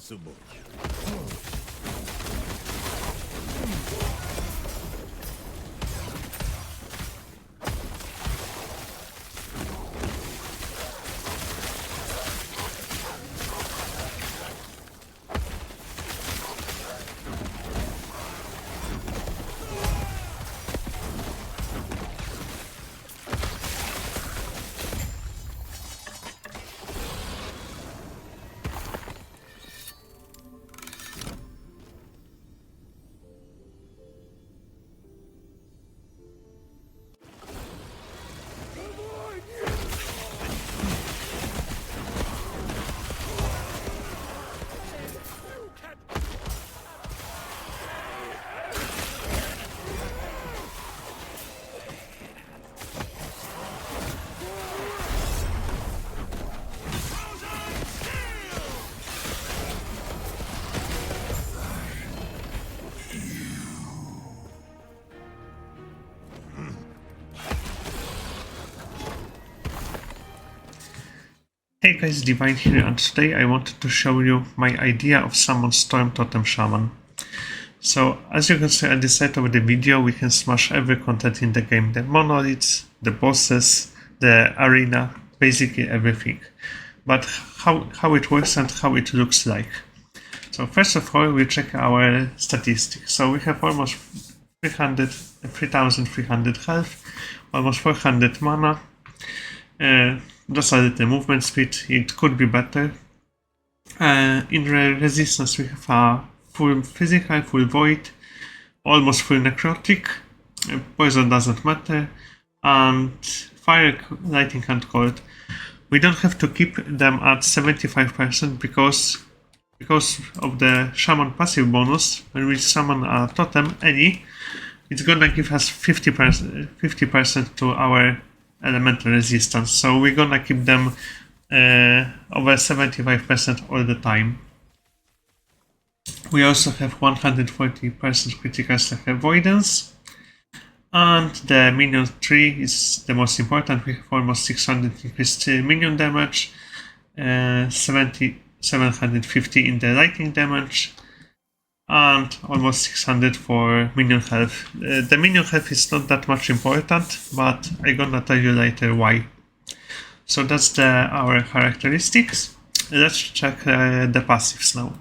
possible. Hey guys, Divine here, and today I wanted to show you my idea of summon Storm Totem Shaman. So, as you can see at the side of the video, we can smash every content in the game, the monoliths, the bosses, the arena, basically everything. But how it works and how it looks like. So first of all, we check our statistics. So we have almost 3,300 health, almost 400 mana, just a little movement speed. It could be better. In the resistance we have a full physical, full void, almost full necrotic, poison doesn't matter, and fire, lightning and cold. We don't have to keep them at 75% because of the shaman passive bonus. When we summon a totem, it's gonna give us 50% to our elemental resistance, so we're gonna keep them over 75% all the time. We also have 140% critical strike avoidance, and the minion tree is the most important. We have almost 600 increased minion damage, 750 in the lightning damage, and almost 600 for minion health. The minion health is not that much important, but I'm gonna tell you later why. So that's our characteristics. Let's check the passives now.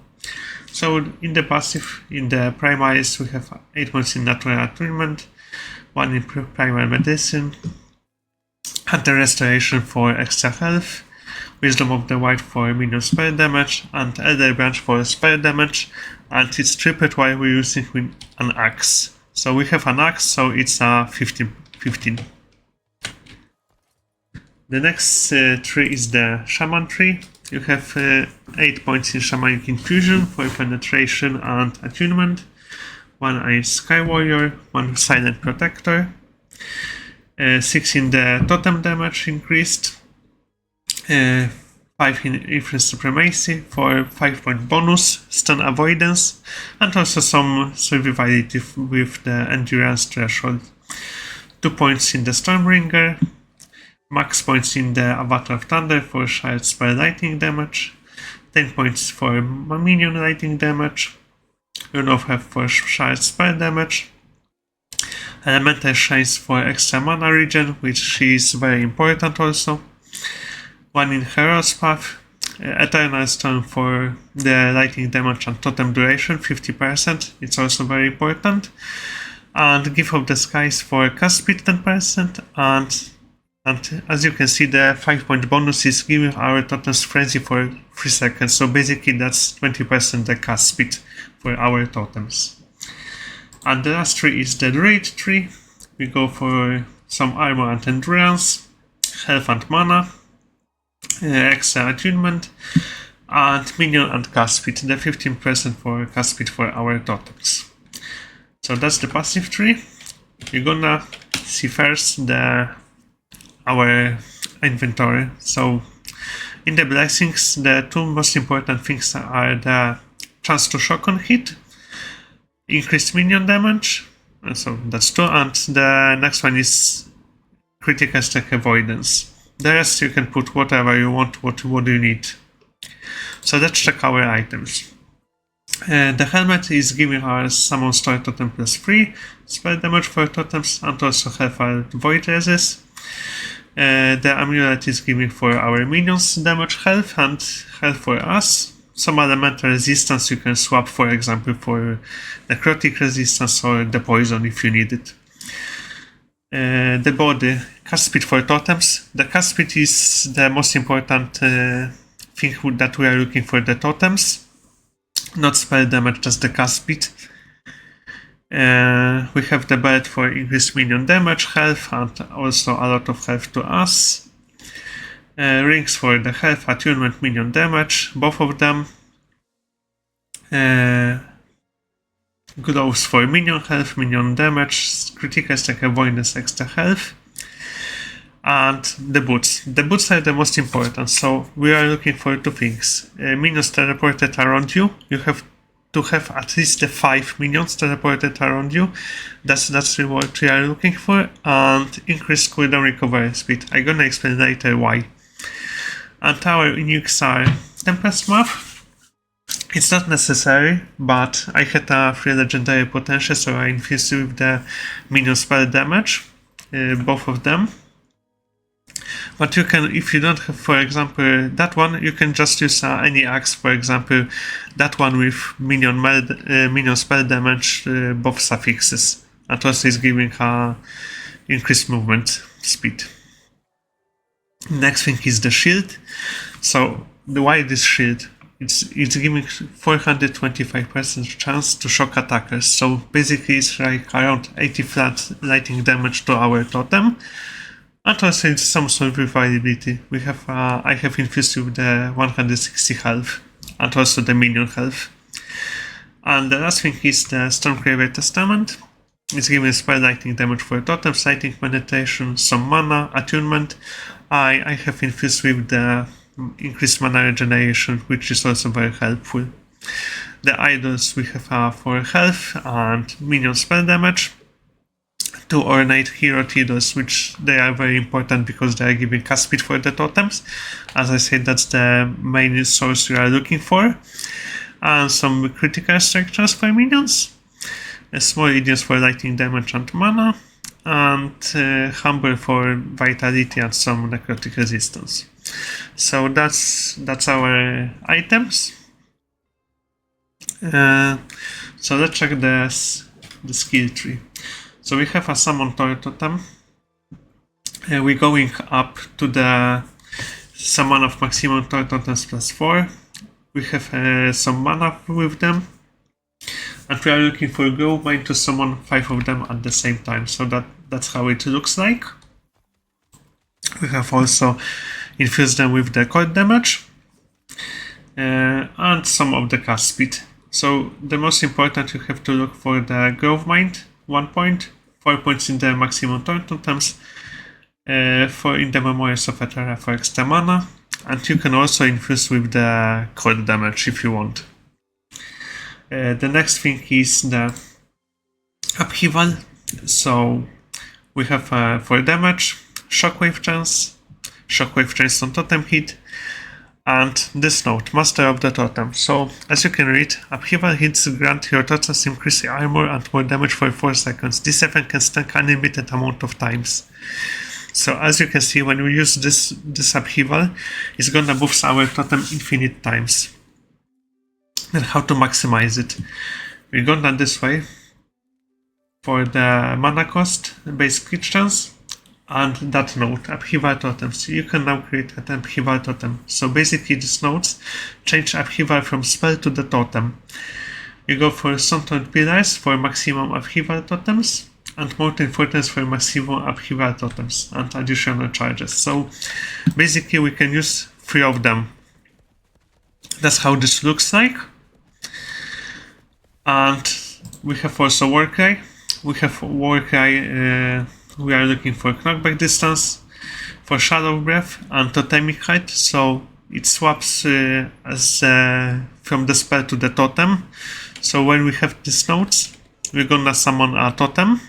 So in the passive, in the primaries, we have 8 points in natural attunement, 1 in primal medicine, Hunter restoration for extra health, Wisdom of the Wild for minion spell damage, and Elder Branch for spell damage, and it's tripled while we're using an axe. So we have an axe, so it's a 15. The next tree is the Shaman tree. You have 8 points in Shamanic Infusion for penetration and attunement, 1 Ice Sky Warrior, 1 Silent Protector, 6 in the totem damage increased, 5 in Influence Supremacy for 5-point bonus, stun avoidance, and also some survivability with the endurance threshold. 2 points in the Stormbringer, max points in the Avatar of Thunder for Shard Spell lightning damage, 10 points for minion lightning damage, Rune of Health for Shard Spell damage, Elemental Shines for extra mana regen, which is very important also, 1 in Hero's Path, Eternal Storm for the lightning damage and totem duration, 50%, it's also very important, and Gift of the Skies for cast speed 10%, and as you can see, the 5-point bonus is giving our totems frenzy for 3 seconds, so basically that's 20% the cast speed for our totems. And the last tree is the Druid tree. We go for some armor and endurance, health and mana, extra attunement, and minion and cast speed, the 15% for cast speed for our totems. So that's the passive tree. You're gonna see first our inventory. So in the blessings, the 2 most important things are the chance to shock on hit, increased minion damage, so that's 2, and the next one is critical strike avoidance. The rest you can put whatever you want, what you need. So let's check our items. The helmet is giving us summon star totem +3 spell damage for totems and also have a void resist. The amulet is giving for our minions damage health and health for us. Some elemental resistance you can swap, for example, for necrotic resistance or the poison if you need it. The body, cast speed for totems. The cast speed is the most important thing that we are looking for the totems. Not spell damage, just the cast speed. We have the belt for increased minion damage, health, and also a lot of health to us. Rings for the health, attunement, minion damage, both of them. Gloves for minion health, minion damage, critical stack avoidance, extra health. And the boots. The boots are the most important, so we are looking for two things. Minions teleported around you. You have to have at least 5 minions teleported around you. That's what we are looking for. And increased cooldown recovery speed. I'm gonna explain later why. And our uniques are Tempest Math. It's not necessary, but I had a 3 legendary potential, so I infused with the minion spell damage, both of them. But you can, if you don't have, for example, that one, you can just use any axe, for example, that one with minion spell damage, both suffixes. And also is giving increased movement speed. Next thing is the shield. So, why this shield? It's giving 425% chance to shock attackers. So, basically it's like around 80 flat lightning damage to our totem. And also it's some survivability. We have I have infused with the 160 health and also the minion health. And the last thing is the Stormcraver Testament. It's giving spell lightning damage for totems, lightning penetration, some mana, attunement. I have infused with the increased mana regeneration, which is also very helpful. The idols we have for health and minion spell damage. 2 ornate hero idols, which they are very important because they are giving cast speed for the totems. As I said, that's the main source we are looking for. And some critical structures for minions. Small idiots for lightning damage and mana. And Humber for vitality and some necrotic resistance. So that's our items. So let's check the skill tree. So we have a summon totem. We're going up to the summon of maximum totems +4. We have some mana with them. And we are looking for Go Mine to summon 5 of them at the same time. So that's how it looks like. We have also infused them with the cold damage. And some of the cast speed. So the most important, you have to look for the Growth Mind, 1 point, 4 points in the maximum totems, 4 in the Memories of Eterra for extra mana, and you can also infuse with the cold damage if you want. The next thing is the Upheaval. So we have for damage, Shockwave chance on totem hit, and this note, Master of the Totem. So, as you can read, Upheaval hits grant your totems increase armor and more damage for 4 seconds. This effect can stack unlimited amount of times. So, as you can see, when we use this Upheaval, it's gonna boost our totem infinite times. And how to maximize it? We're gonna this way. For the mana cost, base crit chance, and that node, Upheaval Totems. You can now create an Upheaval Totem. So basically these nodes change Upheaval from spell to the totem. You go for Suntold Pillars for maximum Upheaval Totems, and Molten Fortress for maximum Upheaval Totems, and additional charges. So basically we can use 3 of them. That's how this looks like. And we have also Warcry. We have Warcry, we are looking for knockback distance, for shallow breath, and totemic height, so it swaps from the spell to the totem. So when we have these nodes, we're gonna summon a totem.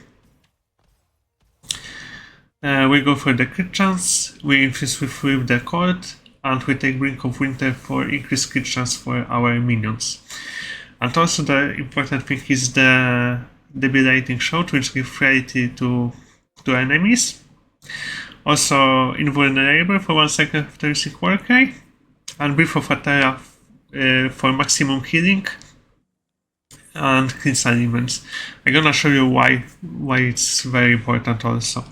We go for the crit chance, we infuse with the cold, and we take Brink of Winter for increased crit chance for our minions. And also the important thing is the debilitating shot, which gives reality to enemies. Also invulnerable for 1 second after using Warcry. And Breath of Atera for maximum healing and cleanse elements. I'm gonna show you why it's very important also.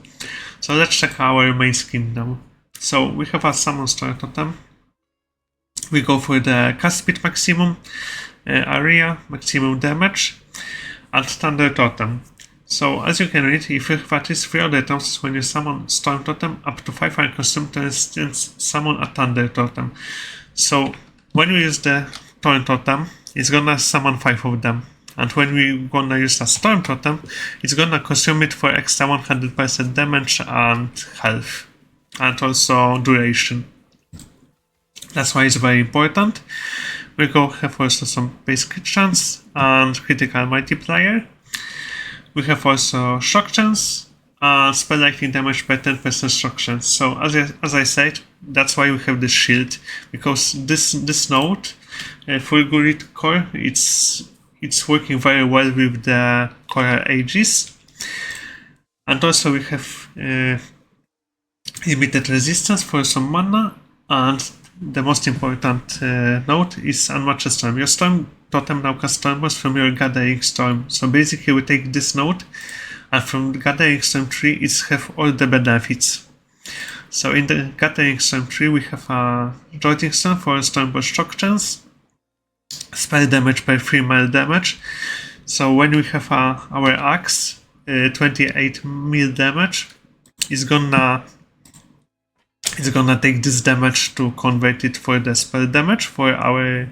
So let's check our main skin now. So we have a Summon Star Totem. We go for the cast speed maximum, area, maximum damage, and Thunder Totem. So as you can read, if you have at least 3 other items when you summon Storm Totem, up to 5 are consumed to instance summon a Thunder Totem. So when we use the Torn Totem, it's gonna summon 5 of them. And when we gonna use a Storm Totem, it's gonna consume it for extra 100% damage and health. And also duration. That's why it's very important. We go have also some base crit chance and critical multiplier. We have also shock chance and spell lightning damage by 10% shock chance. So as I said, that's why we have this shield, because this node, full Gurit core, it's working very well with the core ages. And also we have limited resistance for some mana, and the most important node is Unmatched Storm. Your Storm Totem now casts Storm Burst from your Gathering Storm. So basically we take this node, and from the Gathering Storm tree it have all the benefits. So in the Gathering Storm tree we have a Jolting Storm for Storm Burst shock chance, spell damage by 3 mile damage. So when we have our axe, 28 mil damage, it's gonna take this damage to convert it for the spell damage for our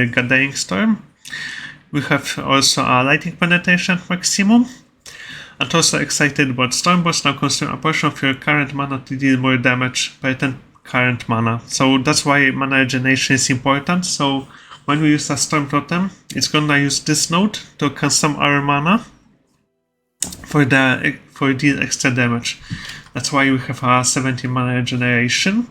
Gathering Storm. We have also a Lightning Penetration maximum. And also excited about Storm Burst now consume a portion of your current mana to deal more damage by 10 current mana. So that's why mana regeneration is important. So when we use a Storm Totem, it's gonna use this node to consume our mana for deal extra damage. That's why we have a 70 mana regeneration.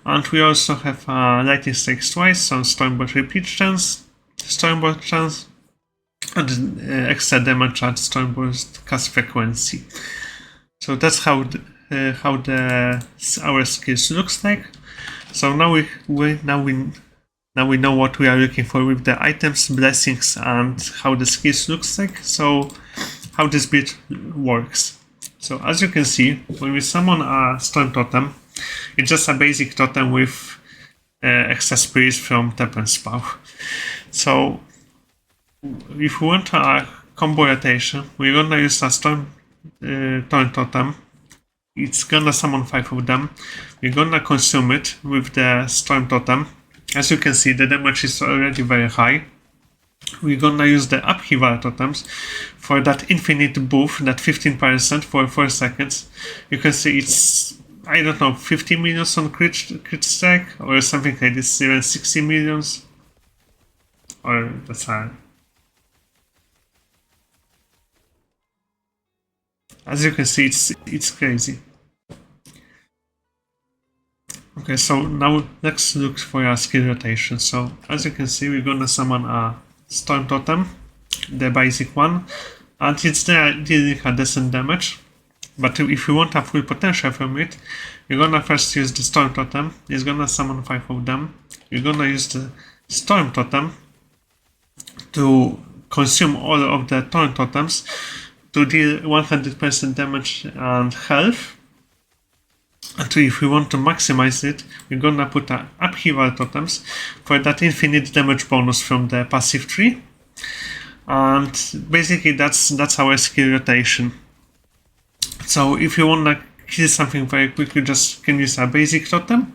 And we also have a Lightning Strikes twice, so Stormbolt repeat chance, Stormbolt chance, and extra damage at Stormbolt cast frequency. So that's how our skills looks like. So now we know what we are looking for with the items, blessings, and how the skills looks like. So how this build works. So as you can see, when we summon a Storm Totem, it's just a basic totem with extra spirits from Totem Spawn. So if we want a combo rotation, we're gonna use a Storm Totem. It's gonna summon 5 of them. We're gonna consume it with the Storm Totem. As you can see, the damage is already very high. We're gonna use the Upheaval Totems for that infinite buff, that 15% for 4 seconds. You can see it's, I don't know, 50 millions on crit strike, or something like this, even 60 millions. Or that's hard. As you can see, it's crazy. Okay, so now let's look for a skill rotation. So as you can see, we're gonna summon a Storm Totem, the basic one, and it's there dealing a decent damage. But if you want a full potential from it, you're gonna first use the Storm Totem. It's gonna summon 5 of them. You're gonna use the Storm Totem to consume all of the Torn Totems to deal 100% damage and health. And if we want to maximize it, we're gonna put Upheaval Totems for that infinite damage bonus from the passive tree. And basically that's our skill rotation. So if you wanna kill something very quick, you just can use a basic totem.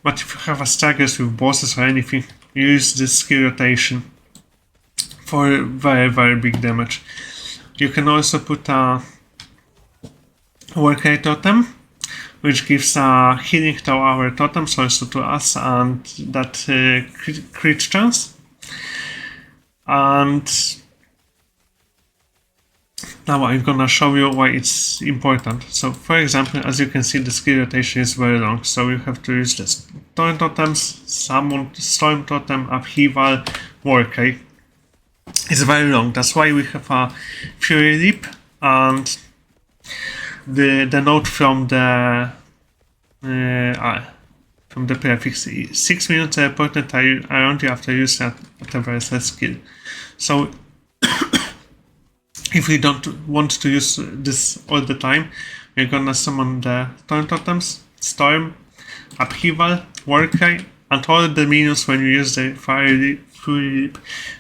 But if you have a staggers with bosses or anything, you use this skill rotation for very, very big damage. You can also put a Warcry Totem, which gives healing to our totems, also to us, and that crit chance. And now I'm gonna show you why it's important. So for example, as you can see, the skill rotation is very long, so you have to use this torrent totems, summon, storm totem, upheaval, warcry. It's very long, that's why we have a Fury Leap and the note from the prefix 6 minutes teleported around you after using whatever skill. So if we don't want to use this all the time, we're gonna summon the torrent totems, storm, upheaval, warcry, and all the minions when you use the Fury Leap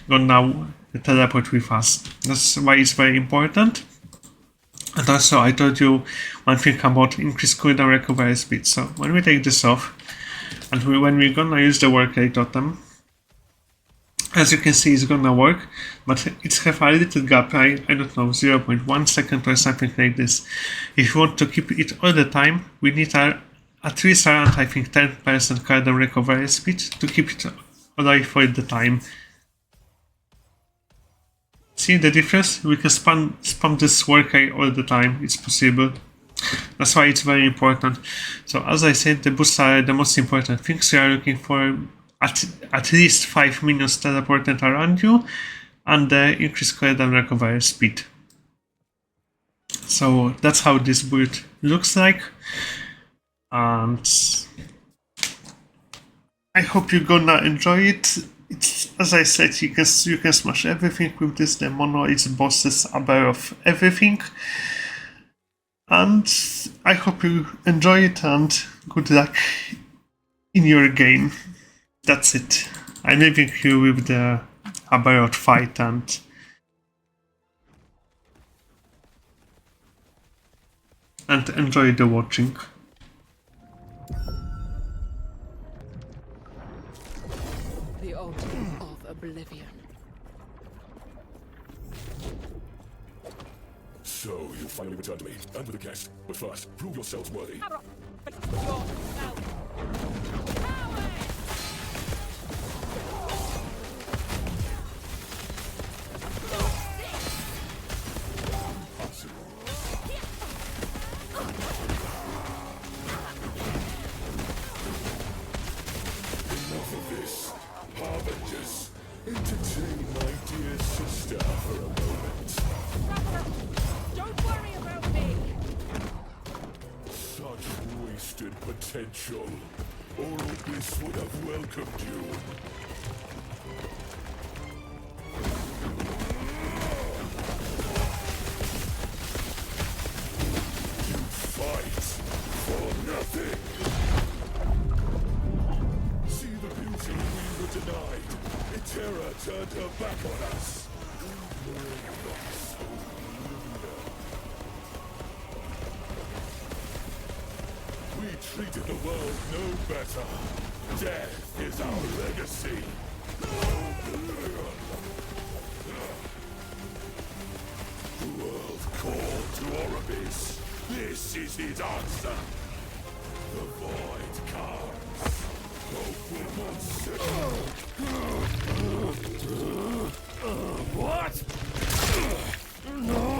gonna teleport with us. That's why it's very important. And also I told you one thing about increased cooldown recovery speed. So when we take this off, and when we're gonna use the warcry totem, as you can see it's gonna work, but it's have a little gap, I don't know, 0.1 second or something like this. If you want to keep it all the time, we need at least around, I think, 10% cooldown recovery speed to keep it alive for the time. See the difference? We can spam this warcry all the time, it's possible. That's why it's very important. So as I said, the boosts are the most important things. You are looking for at least 5 minions teleported around you and the increased cooldown recovery speed. So that's how this build looks like. And I hope you're gonna enjoy it. It's, as I said, you can smash everything with this. The mono, its bosses, Abberoth, everything. And I hope you enjoy it and good luck in your game. That's it. I'm leaving you with the Abberoth fight and enjoy the watching. The altar of oblivion. So, you finally returned to me, and with a guest. But first, prove yourselves worthy. Enough of this. Harbingers, entertain my dear sister for a moment. Don't worry about me! Such wasted potential. Oral Bliss would have welcomed you. You fight for nothing. See the beauty we were denied. Terror turned her back on us. We treated the world no better. Death is our legacy. The world called to Oribis. This is his answer. The void comes. Hope will not settle. What? No!